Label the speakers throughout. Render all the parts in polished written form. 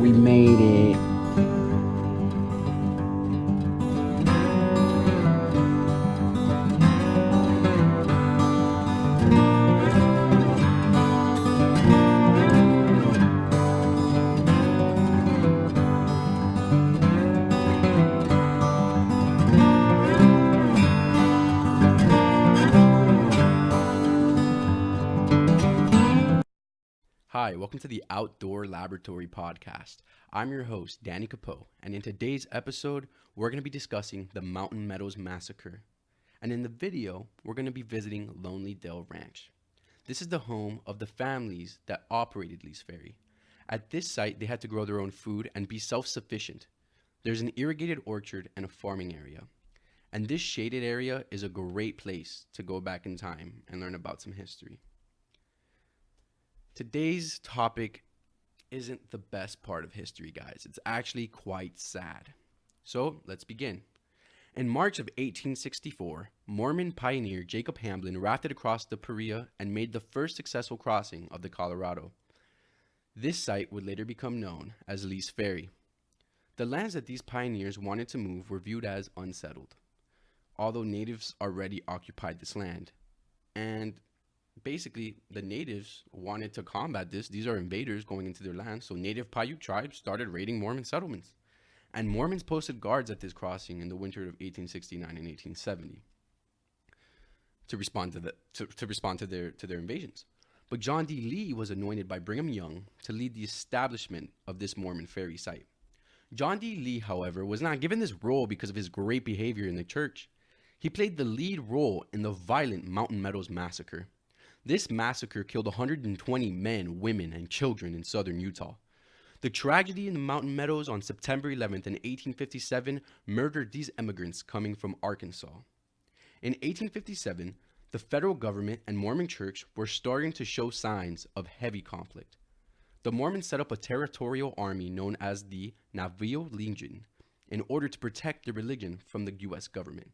Speaker 1: we made it.
Speaker 2: Hi, welcome to the Outdoor Laboratory Podcast. I'm your host, Danny Capo, and in today's episode, we're going to be discussing the Mountain Meadows Massacre. And in the video, we're going to be visiting Lonely Dell Ranch. This is the home of the families that operated Lee's Ferry. At this site, they had to grow their own food and be self-sufficient. There's an irrigated orchard and a farming area. And this shaded area is a great place to go back in time and learn about some history. Today's topic isn't the best part of history, guys. It's actually quite sad. So let's begin. In March of 1864, Mormon pioneer Jacob Hamblin rafted across the Paria and made the first successful crossing of the Colorado. This site would later become known as Lee's Ferry. The lands that these pioneers wanted to move were viewed as unsettled, although natives already occupied this land. And basically, the natives wanted to combat this. These are invaders going into their land, so native Paiute tribes started raiding Mormon settlements. And Mormons posted guards at this crossing in the winter of 1869 and 1870 to respond to their invasions. But John D. Lee was anointed by Brigham Young to lead the establishment of this Mormon ferry site. John D. Lee, however, was not given this role because of his great behavior in the church. He played the lead role in the violent Mountain Meadows Massacre. This massacre killed 120 men, women, and children in southern Utah. The tragedy in the Mountain Meadows on September 11th in 1857 murdered these immigrants coming from Arkansas. In 1857, the federal government and Mormon church were starting to show signs of heavy conflict. The Mormons set up a territorial army known as the Navajo Legion in order to protect the religion from the U.S. government.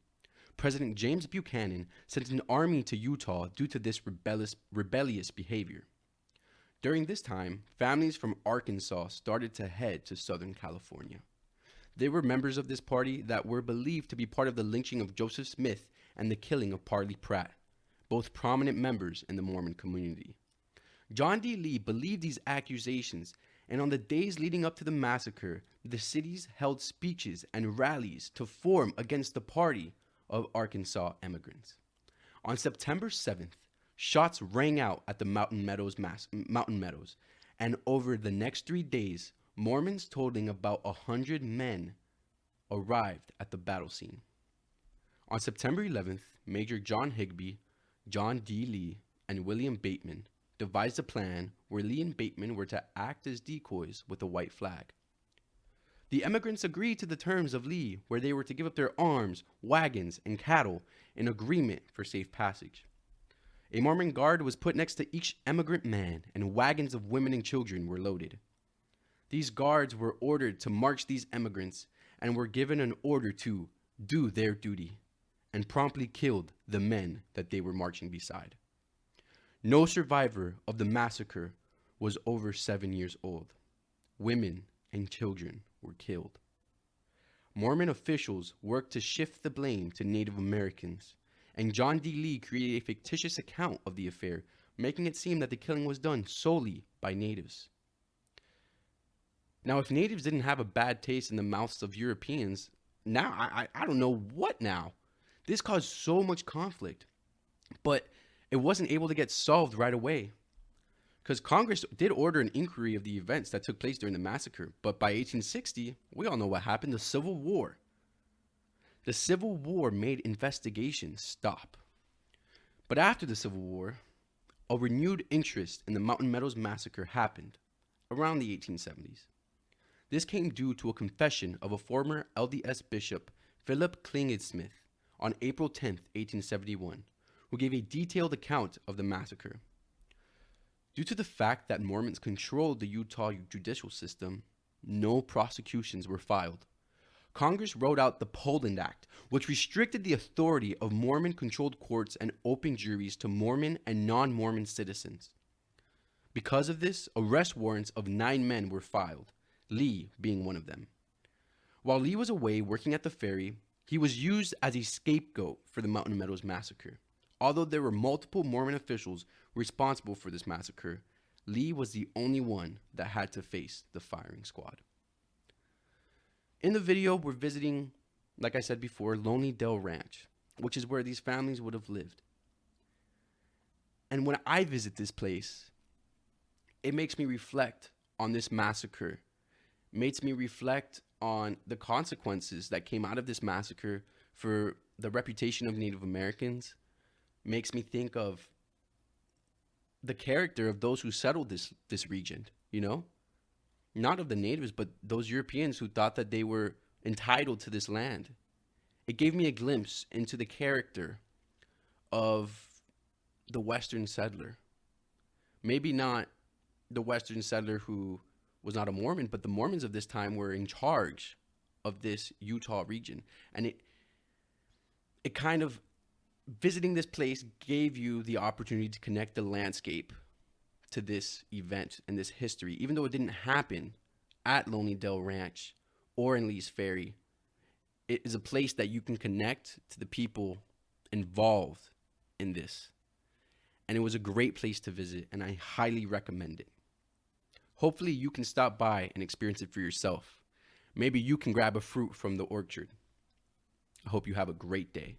Speaker 2: President James Buchanan sent an army to Utah due to this rebellious behavior. During this time, families from Arkansas started to head to Southern California. They were members of this party that were believed to be part of the lynching of Joseph Smith and the killing of Parley Pratt, both prominent members in the Mormon community. John D. Lee believed these accusations, and on the days leading up to the massacre, the cities held speeches and rallies to form against the party of Arkansas immigrants. On September 7th, shots rang out at the Mountain Meadows, and over the next 3 days, Mormons totaling about 100 men arrived at the battle scene. On September 11th, Major John Higbee, John D. Lee, and William Bateman devised a plan where Lee and Bateman were to act as decoys with a white flag. The emigrants agreed to the terms of Lee, where they were to give up their arms, wagons, and cattle in agreement for safe passage. A Mormon guard was put next to each emigrant man, and wagons of women and children were loaded. These guards were ordered to march these emigrants and were given an order to do their duty, and promptly killed the men that they were marching beside. No survivor of the massacre was over 7 years old. Women and children were killed. Mormon officials worked to shift the blame to Native Americans, and John D. Lee created a fictitious account of the affair, making it seem that the killing was done solely by natives. Now, if natives didn't have a bad taste in the mouths of Europeans, now I don't know what now. This caused so much conflict, but it wasn't able to get solved right away. Because Congress did order an inquiry of the events that took place during the massacre, but by 1860, we all know what happened, the Civil War. The Civil War made investigations stop. But after the Civil War, a renewed interest in the Mountain Meadows Massacre happened around the 1870s. This came due to a confession of a former LDS bishop, Philip Klingensmith, on April 10, 1871, who gave a detailed account of the massacre. Due to the fact that Mormons controlled the Utah judicial system, no prosecutions were filed. Congress wrote out the Poland Act, which restricted the authority of Mormon-controlled courts and open juries to Mormon and non-Mormon citizens. Because of this, arrest warrants of 9 men were filed. Lee being one of them. While Lee was away working at the ferry, he was used as a scapegoat for the Mountain Meadows Massacre. Although there were multiple Mormon officials responsible for this massacre, Lee was the only one that had to face the firing squad. In the video, we're visiting, like I said before, Lonely Dell Ranch, which is where these families would have lived. And when I visit this place, it makes me reflect on this massacre, makes me reflect on the consequences that came out of this massacre for the reputation of Native Americans, makes me think of the character of those who settled this region, you know? Not of the natives, but those Europeans who thought that they were entitled to this land. It gave me a glimpse into the character of the Western settler. Maybe not the Western settler who was not a Mormon, but the Mormons of this time were in charge of this Utah region. And it kind of, visiting this place gave you the opportunity to connect the landscape to this event and this history. Even though it didn't happen at Lonely Dell Ranch or in Lee's Ferry, it is a place that you can connect to the people involved in this. And it was a great place to visit, and I highly recommend it. Hopefully you can stop by and experience it for yourself. Maybe you can grab a fruit from the orchard. I hope you have a great day.